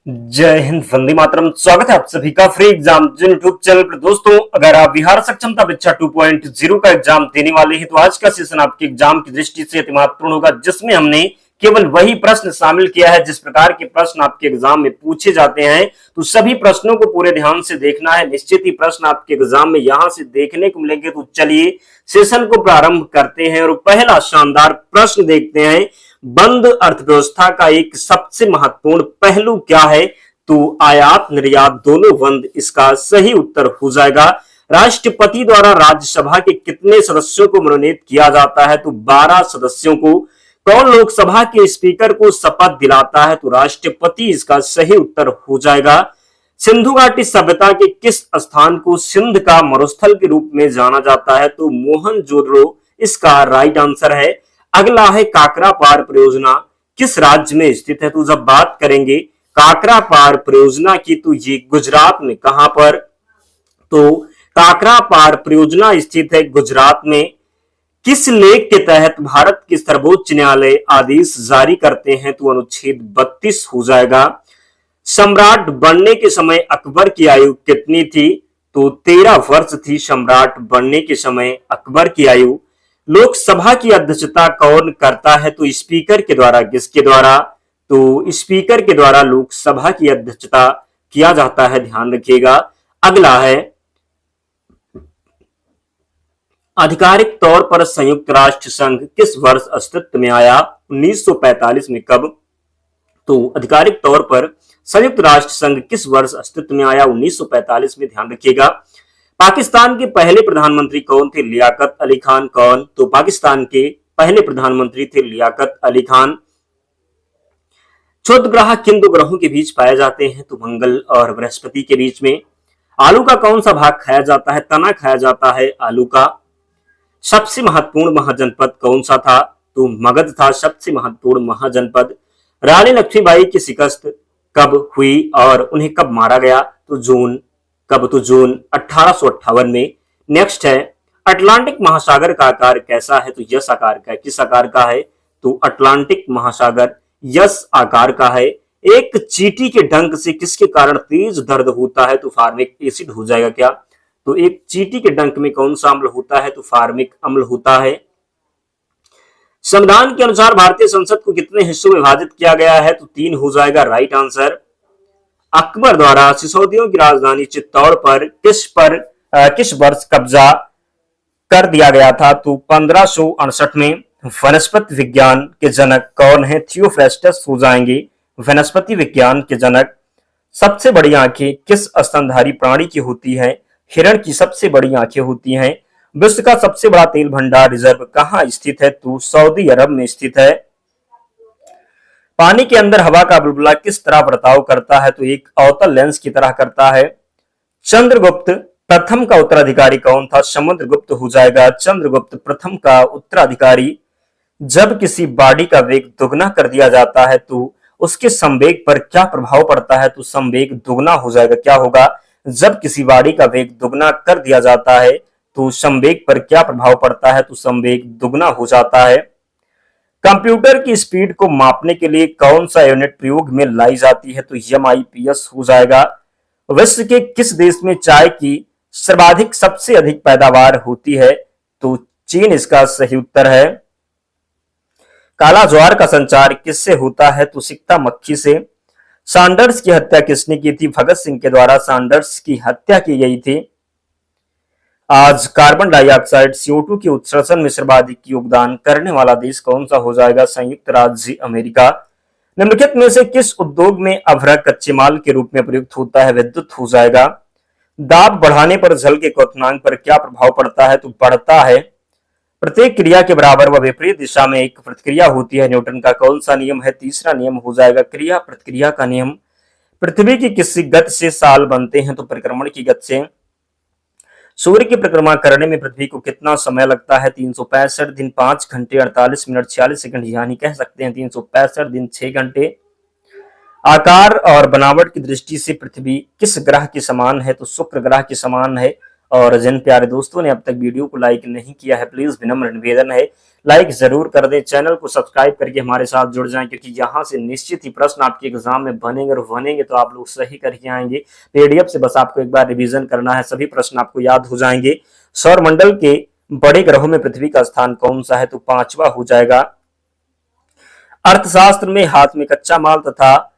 जय हिंद, वंदे मातरम। स्वागत है आप सभी का फ्री एग्जाम यूट्यूब चैनल पर। दोस्तों, अगर आप बिहार सक्षमता परीक्षा 2.0 का एग्जाम देने वाले हैं तो आज का सेशन आपके एग्जाम की दृष्टि से अति महत्वपूर्ण होगा, जिसमें हमने केवल वही प्रश्न शामिल किया है जिस प्रकार के प्रश्न आपके एग्जाम में पूछे जाते हैं। तो सभी प्रश्नों को पूरे ध्यान से देखना है। निश्चित ही प्रश्न आपके एग्जाम में यहां से देखने को मिलेंगे। तो चलिए सेशन को प्रारंभ करते हैं और पहला शानदार प्रश्न देखते हैं। बंद अर्थव्यवस्था का एक सबसे महत्वपूर्ण पहलू क्या है? तो आयात निर्यात दोनों बंद इसका सही उत्तर हो जाएगा। राष्ट्रपति द्वारा राज्यसभा के कितने सदस्यों को मनोनीत किया जाता है? तो 12 सदस्यों को। कौन लोकसभा के स्पीकर को शपथ दिलाता है? तो राष्ट्रपति इसका सही उत्तर हो जाएगा। सिंधु घाटी सभ्यता के किस स्थान को सिंध का मरुस्थल के रूप में जाना जाता है? तो मोहनजोदड़ो इसका राइट आंसर है। अगला है काकरा पार परियोजना किस राज्य में स्थित है? तो जब बात करेंगे काकरा पार परियोजना की तो ये गुजरात में। कहां पर? तो काकरा पार परियोजना स्थित है गुजरात में। किस लेख के तहत भारत के सर्वोच्च न्यायालय आदेश जारी करते हैं? तो अनुच्छेद 32 हो जाएगा। सम्राट बनने के समय अकबर की आयु कितनी थी? तो 13 वर्ष थी सम्राट बनने के समय अकबर की आयु। लोकसभा की अध्यक्षता कौन करता है? तो स्पीकर के द्वारा। किसके द्वारा? तो स्पीकर के द्वारा लोकसभा की अध्यक्षता किया जाता है, ध्यान रखिएगा। अगला है आधिकारिक तौर पर संयुक्त राष्ट्र संघ किस वर्ष अस्तित्व में आया? 1945 में। कब? तो आधिकारिक तौर पर संयुक्त राष्ट्र संघ किस वर्ष अस्तित्व में आया? 1945 में, ध्यान रखिएगा। पाकिस्तान के पहले प्रधानमंत्री कौन थे? लियाकत अली खान। कौन? तो पाकिस्तान के पहले प्रधानमंत्री थे लियाकत अली खान। क्षुद्र ग्रह किन दो ग्रहों के बीच पाए जाते हैं? तो मंगल और बृहस्पति के बीच में। आलू का कौन सा भाग खाया जाता है? तना खाया जाता है आलू का। सबसे महत्वपूर्ण महाजनपद कौन सा था? तो मगध था सबसे महत्वपूर्ण महाजनपद। रानी लक्ष्मीबाई की शिकस्त कब हुई और उन्हें कब मारा गया? तो जून। कब? तो जून 1858 में। नेक्स्ट है अटलांटिक महासागर का आकार कैसा है? तो यस आकार का है। किस आकार का है? तो अटलांटिक महासागर यस आकार का है। एक चींटी के डंक से किसके कारण तेज दर्द होता है? तो फार्मिक एसिड हो जाएगा क्या? तो एक चींटी के डंक में कौन सा अम्ल होता है? तो फार्मिक अम्ल होता है। संविधान के अनुसार भारतीय संसद को कितने हिस्सों में विभाजित किया गया है? तो 3 हो जाएगा, राइट आंसर। अकबर द्वारा सिसोदियों की राजधानी चित्तौड़ पर किस वर्ष कब्जा कर दिया गया था? तो 1568 में। वनस्पति विज्ञान के जनक कौन है? थियोफ्रेस्टस हो जाएंगे वनस्पति विज्ञान के जनक। सबसे बड़ी आंखें किस स्तनधारी प्राणी की होती है? हिरण की सबसे बड़ी आंखें होती हैं। विश्व का सबसे बड़ा तेल भंडार रिजर्व कहां स्थित है? तो सऊदी अरब में स्थित है। पानी के अंदर हवा का बुलबुला किस तरह बर्ताव करता है? तो एक अवतल लेंस की तरह करता है। चंद्रगुप्त प्रथम का उत्तराधिकारी कौन था? समुद्रगुप्त हो जाएगा चंद्रगुप्त प्रथम का उत्तराधिकारी। जब किसी बॉडी का वेग दुगना कर दिया जाता है तो उसके संवेग पर क्या प्रभाव पड़ता है? तो संवेग दुगना हो जाएगा। क्या होगा? जब किसी बॉडी का वेग दुगना कर दिया जाता है तो संवेग पर क्या प्रभाव पड़ता है? तो संवेग दुगना हो जाता है। कंप्यूटर की स्पीड को मापने के लिए कौन सा यूनिट प्रयोग में लाई जाती है? तो MIPS हो जाएगा। विश्व के किस देश में चाय की सर्वाधिक सबसे अधिक पैदावार होती है? तो चीन इसका सही उत्तर है। काला ज्वार का संचार किससे होता है? तो सिकता मक्खी से। सैंडर्स की हत्या किसने की थी? भगत सिंह के द्वारा सैंडर्स की हत्या की गई थी। आज कार्बन डाइऑक्साइड CO2 के उत्सर्जन में सर्वाधिक योगदान करने वाला देश कौन सा हो जाएगा? संयुक्त राज्य अमेरिका। निम्नलिखित में से किस उद्योग में अभ्रक कच्चे माल के रूप में प्रयुक्त होता है? विद्युत हो जाएगा। दाब बढ़ाने पर जल के क्वथनांक पर क्या प्रभाव पड़ता है? तो बढ़ता है। प्रत्येक क्रिया के बराबर व विपरीत दिशा में एक प्रतिक्रिया होती है। न्यूटन का कौन सा नियम है? तीसरा नियम हो जाएगा क्रिया प्रतिक्रिया का नियम। पृथ्वी की किस गति से साल बनते हैं? तो परिक्रमण की गति से। सूर्य की परिक्रमा करने में पृथ्वी को कितना समय लगता है? 365 दिन 5 घंटे 48 मिनट 46 सेकंड, यानी कह सकते हैं 365 दिन 6 घंटे। आकार और बनावट की दृष्टि से पृथ्वी किस ग्रह के समान है? तो शुक्र ग्रह के समान है। और जिन प्यारे दोस्तों ने अब तक वीडियो को लाइक नहीं किया है, प्लीज विनम्र निवेदन है लाइक जरूर कर दें, चैनल को सब्सक्राइब करके हमारे साथ जुड़ जाएं, क्योंकि यहाँ से निश्चित ही प्रश्न आपके एग्जाम में बनेंगे और बनेंगे तो आप लोग सही करके आएंगे। पीडीएफ से बस आपको एक बार रिवीजन करना है, सभी प्रश्न आपको याद हो जाएंगे। सौरमंडल के बड़े ग्रहों में पृथ्वी का स्थान कौन सा है? तो पांचवा हो जाएगा। अर्थशास्त्र में हाथ में कच्चा माल तथा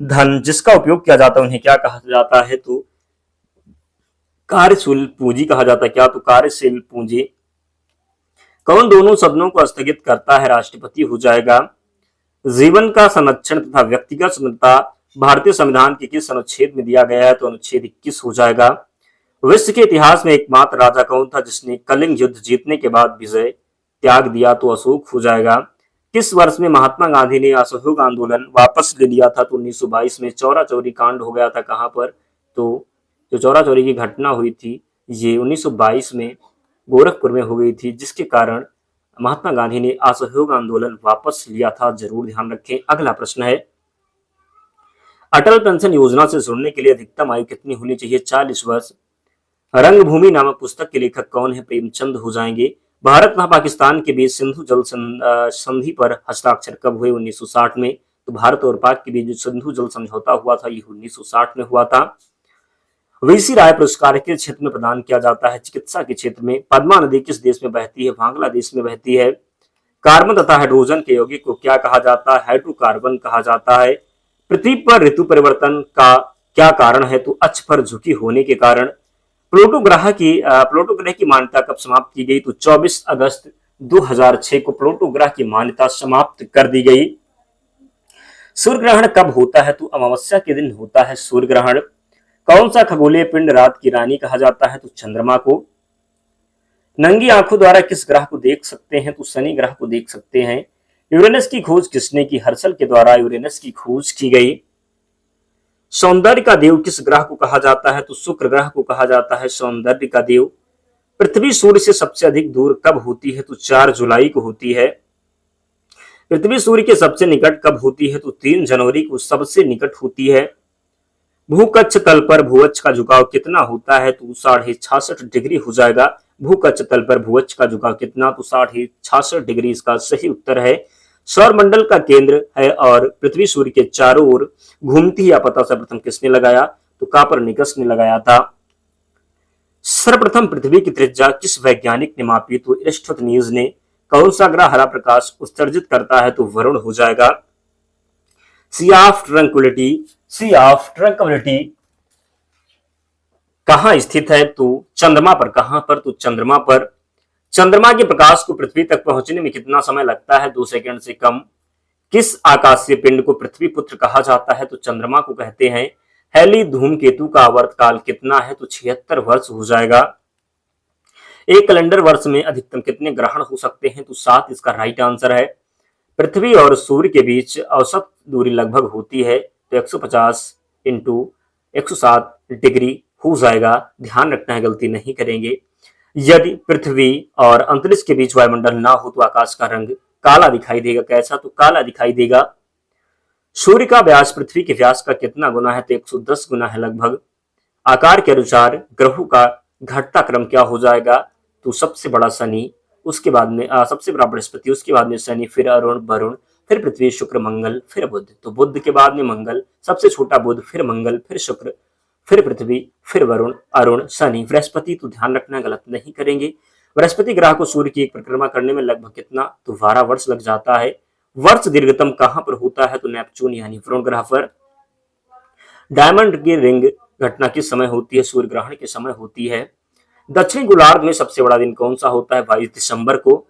धन जिसका उपयोग किया जाता है उन्हें क्या कहा जाता है? तो कार्यशील पूंजी कहा जाता है। क्या? तो कार्यशील पूंजी। कौन दोनों सदनों को स्थगित करता है? राष्ट्रपति हो जाएगा। जीवन का संरक्षण तथा व्यक्तिगत स्वतंत्रता भारतीय संविधान के किस अनुच्छेद में दिया गया है? तो अनुच्छेद 21 हो जाएगा। विश्व के इतिहास में एकमात्र राजा कौन था जिसने कलिंग युद्ध जीतने के बाद विजय त्याग दिया? तो अशोक हो जाएगा। किस वर्ष में महात्मा गांधी ने असहयोग आंदोलन वापस ले लिया था? तो 1922 में। चौरा चौरी कांड हो गया था कहां पर? तो जो चौरा चौरी की घटना हुई थी ये 1922 में गोरखपुर में हो गई थी, जिसके कारण महात्मा गांधी ने असहयोग आंदोलन वापस लिया था। जरूर ध्यान रखें। अगला प्रश्न है, अटल पेंशन योजना से जुड़ने के लिए अधिकतम आयु कितनी होनी चाहिए? 40 वर्ष। रंगभूमि नामक पुस्तक के लेखक कौन है? प्रेमचंद हो जाएंगे। भारत तथा पाकिस्तान के बीच सिंधु जल संधि पर हस्ताक्षर कब हुए? 1960 में। तो भारत और पाक के बीच जो सिंधु जल समझौता हुआ था ये 1960 में हुआ था। वीसी राय पुरस्कार किस क्षेत्र में प्रदान किया जाता है? चिकित्सा के क्षेत्र में। पद्मा नदी किस देश में बहती है? बांग्लादेश में बहती है। कार्बन तथा हाइड्रोजन के यौगिक को क्या कहा जाता है? हाइड्रोकार्बन कहा जाता है। पृथ्वी पर ऋतु परिवर्तन का क्या कारण है? तो अक्ष पर झुकी होने के कारण। प्लूटो ग्रह की मान्यता कब समाप्त की गई? तो 24 अगस्त 2006 को प्लूटो ग्रह की मान्यता समाप्त कर दी गई। सूर्य ग्रहण कब होता है? तो अमावस्या के दिन होता है सूर्य ग्रहण। कौन सा खगोलीय पिंड रात की रानी कहा जाता है? तो चंद्रमा को। नंगी आंखों द्वारा किस ग्रह को देख सकते हैं? तो शनि ग्रह को देख सकते हैं। यूरेनस की खोज किसने की? हर्शल के द्वारा यूरेनस की खोज की गई। सौंदर्य का देव किस ग्रह को कहा जाता है? तो शुक्र ग्रह को कहा जाता है सौंदर्य का देव। पृथ्वी सूर्य से सबसे अधिक दूर कब होती है? तो 4 जुलाई को होती है। पृथ्वी सूर्य के सबसे निकट कब होती है? तो 3 जनवरी को सबसे निकट होती है। भूकक्ष तल पर भूवक्ष का झुकाव कितना होता है? तो 66.5 डिग्री हो जाएगा। भूकक्ष तल पर भूवक्ष का झुकाव कितना? तो 66.5 डिग्री इसका सही उत्तर है। सौरमंडल का केंद्र है और पृथ्वी सूर्य के चारों ओर घूमती है, पता सर्वप्रथम किसने लगाया? तो कापरनिकस ने लगाया था। सर्वप्रथम पृथ्वी की त्रिज्या किस वैज्ञानिक ने मापी? तो एरिस्टोथनीज ने। कौन सा ग्रह हरा प्रकाश उत्सर्जित करता है? तो वरुण हो जाएगा। सी ऑफ ट्रंक्विलिटी कहां स्थित है? तो चंद्रमा पर। कहां पर? तो चंद्रमा पर। चंद्रमा के प्रकाश को पृथ्वी तक पहुंचने में कितना समय लगता है? 2 सेकंड से कम। किस आकाशीय पिंड को पृथ्वी पुत्र कहा जाता है? तो चंद्रमा को कहते हैं। हैली धूमकेतु का आवर्तकाल कितना है? तो 76 वर्ष हो जाएगा। एक कैलेंडर वर्ष में अधिकतम कितने ग्रहण हो सकते हैं? तो 7 इसका राइट आंसर है। पृथ्वी और सूर्य के बीच औसत दूरी लगभग होती है तो 150 इंटू 107 डिग्री हो जाएगा। ध्यान रखना है, गलती नहीं करेंगे। यदि पृथ्वी और अंतरिक्ष के बीच वायुमंडल ना हो तो आकाश का रंग काला दिखाई देगा। कैसा? तो काला दिखाई देगा। सूर्य का व्यास पृथ्वी के व्यास का कितना गुना है? तो 110 गुना है लगभग। आकार के अनुसार ग्रहों का घटता क्रम क्या हो जाएगा? तो सबसे बड़ा शनि, उसके बाद में सबसे बड़ा बृहस्पति, उसके बाद में शनि, फिर अरुण, वरुण, फिर पृथ्वी, शुक्र, मंगल, फिर बुध। तो बुध के बाद में मंगल, सबसे छोटा बुध, फिर मंगल, फिर शुक्र, फिर पृथ्वी, फिर वरुण, अरुण, शनि, बृहस्पति। तो ध्यान रखना, गलत नहीं करेंगे। बृहस्पति ग्रह को सूर्य की एक परिक्रमा करने में लगभग कितना? तो 12 वर्ष लग जाता है। वर्ष दीर्घतम कहां पर होता है? तो नेपच्यून यानी वरुण ग्रह पर। डायमंड की रिंग घटना किस समय होती है? सूर्य ग्रहण के समय होती है। दक्षिणी गोलार्ध में सबसे बड़ा दिन कौन सा होता है? 22 दिसंबर को।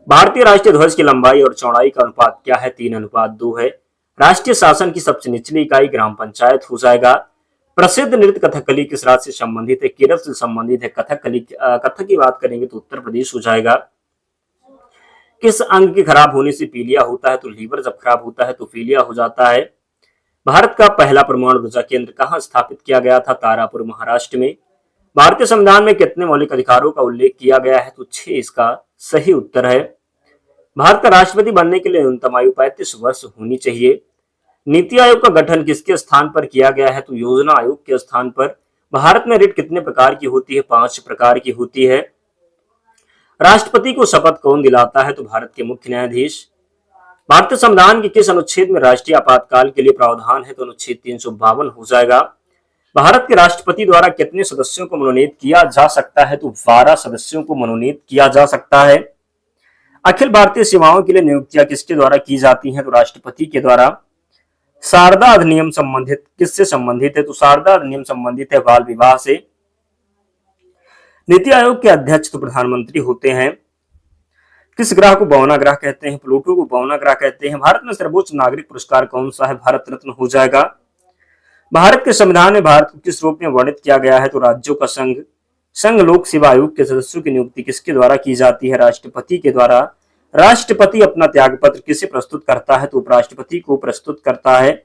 भारतीय राष्ट्रीय ध्वज की लंबाई और चौड़ाई का अनुपात क्या है? 3:2 है। राष्ट्रीय शासन की सबसे निचली इकाई ग्राम पंचायत हो जाएगा। प्रसिद्ध नृत्य कथकली किस राज्य से संबंधित है? केरल से संबंधित है। कथक की बात करेंगे तो उत्तर प्रदेश हो जाएगा। किस अंग के खराब होने से पीलिया होता है? तो लीवर जब खराब होता है तो पीलिया हो जाता है। भारत का पहला परमाणु ऊर्जा केंद्र कहां स्थापित किया गया था? तारापुर, महाराष्ट्र में। भारतीय संविधान में कितने मौलिक अधिकारों का उल्लेख किया गया है? तो 6 इसका सही उत्तर है। भारत का राष्ट्रपति बनने के लिए न्यूनतम आयु 35 वर्ष होनी चाहिए। नीति आयोग का गठन किसके स्थान पर किया गया है? तो योजना आयोग के स्थान पर। भारत में रिट कितने प्रकार की होती है? 5 प्रकार की होती है। राष्ट्रपति को शपथ कौन दिलाता है? तो भारत के मुख्य न्यायाधीश। भारतीय संविधान के किस अनुच्छेद में राष्ट्रीय आपातकाल के लिए प्रावधान है? तो अनुच्छेद 352 हो जाएगा। भारत के राष्ट्रपति द्वारा कितने सदस्यों को मनोनीत किया जा सकता है? तो 12 सदस्यों को मनोनीत किया जा सकता है। अखिल भारतीय सेवाओं के लिए नियुक्तियां किसके द्वारा की जाती हैं? तो राष्ट्रपति के द्वारा। शारदा अधिनियम संबंधित किससे संबंधित है? तो शारदा अधिनियम संबंधित है बाल विवाह से। नीति आयोग के अध्यक्ष तो प्रधानमंत्री होते हैं। किस ग्रह को बौना ग्रह कहते हैं? प्लूटो को बौना ग्रह कहते हैं। भारत में सर्वोच्च नागरिक पुरस्कार कौन सा है? भारत रत्न हो जाएगा। भारत के संविधान में भारत को किस रूप में वर्णित किया गया है? तो राज्यों का संघ। संघ लोक सेवा आयोग के सदस्यों की नियुक्ति किसके द्वारा की जाती है? राष्ट्रपति के द्वारा। राष्ट्रपति अपना त्यागपत्र किसे प्रस्तुत करता है? तो उपराष्ट्रपति को प्रस्तुत करता है।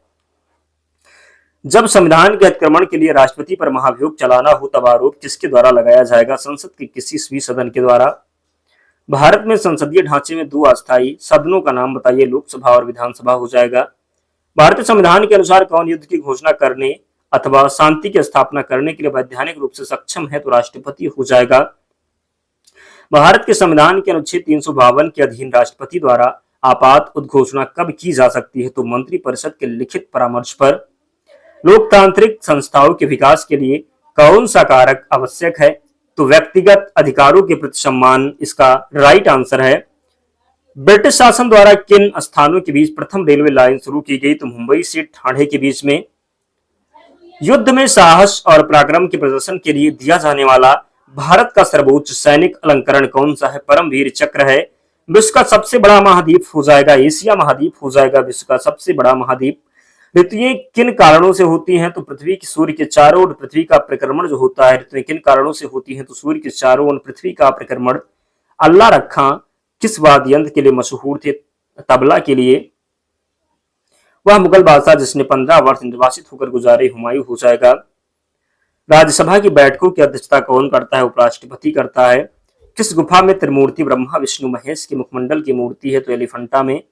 जब संविधान के अतिक्रमण के लिए राष्ट्रपति पर महाभियोग चलाना हो तब आरोप किसके द्वारा लगाया जाएगा? संसद के किसी सदन के द्वारा। भारत में संसदीय ढांचे में 2 अस्थायी सदनों का नाम बताइए। लोकसभा और विधानसभा हो जाएगा। भारतीय संविधान के अनुसार कौन युद्ध की घोषणा करने अथवा शांति की स्थापना करने के लिए वैधानिक रूप से सक्षम है? तो राष्ट्रपति हो जाएगा। भारत के संविधान के अनुच्छेद 352 के अधीन राष्ट्रपति द्वारा आपात उद्घोषणा कब की जा सकती है? तो मंत्रिपरिषद के लिखित परामर्श पर। लोकतांत्रिक संस्थाओं के विकास के लिए कौन सा कारक आवश्यक है? तो व्यक्तिगत अधिकारों के प्रति सम्मान इसका राइट आंसर है। ब्रिटिश शासन द्वारा किन स्थानों के बीच प्रथम रेलवे लाइन शुरू की गई? तो मुंबई से ठाणे के बीच में। युद्ध में साहस और पराक्रम के प्रदर्शन के लिए दिया जाने वाला भारत का सर्वोच्च सैनिक अलंकरण कौन सा है? परमवीर चक्र है। विश्व का सबसे बड़ा महाद्वीप हो जाएगा एशिया महाद्वीप हो जाएगा विश्व का सबसे बड़ा महाद्वीप। ऋतुएं किन कारणों से होती हैं? तो पृथ्वी की सूर्य के चारों ओर पृथ्वी का परिक्रमण जो होता है, ऋतुएं किन कारणों से होती हैं? तो सूर्य के चारों ओर पृथ्वी का परिक्रमण। अल्लाह रखा किस वाद्य यंत्र के लिए मशहूर थे? तबला के लिए। वह मुगल बादशाह जिसने 15 वर्ष निर्वासित होकर गुजारे हुमायूं हो जाएगा। राज्यसभा की बैठकों की अध्यक्षता कौन करता है? उपराष्ट्रपति करता है। किस गुफा में त्रिमूर्ति ब्रह्मा विष्णु महेश के मुखमंडल की मूर्ति है? तो एलिफेंटा में।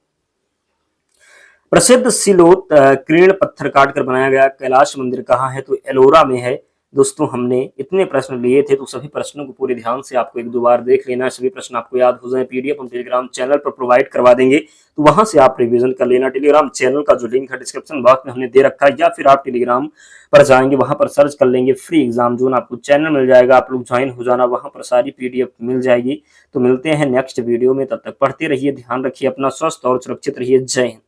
प्रसिद्ध सिलोत क्रीण पत्थर काटकर बनाया गया कैलाश मंदिर कहाँ है? तो एलोरा में है। दोस्तों हमने इतने प्रश्न लिए थे तो सभी प्रश्नों को पूरे ध्यान से आपको 1-2 बार देख लेना है। सभी प्रश्न आपको याद हो जाए पीडीएफ हम टेलीग्राम चैनल पर प्रोवाइड करवा देंगे, तो वहां से आप रिवीजन कर लेना। टेलीग्राम चैनल का जो लिंक है डिस्क्रिप्शन बॉक्स में हमने दे रखा है, या फिर आप टेलीग्राम पर जाएंगे वहां पर सर्च कर लेंगे फ्री एग्जाम जोन, आपको चैनल मिल जाएगा। आप लोग ज्वाइन हो जाना, वहां पर सारी पीडीएफ मिल जाएगी। तो मिलते हैं नेक्स्ट वीडियो में, तब तक पढ़ते रहिए, ध्यान रखिए अपना, स्वस्थ और सुरक्षित रहिए। जय हिंद।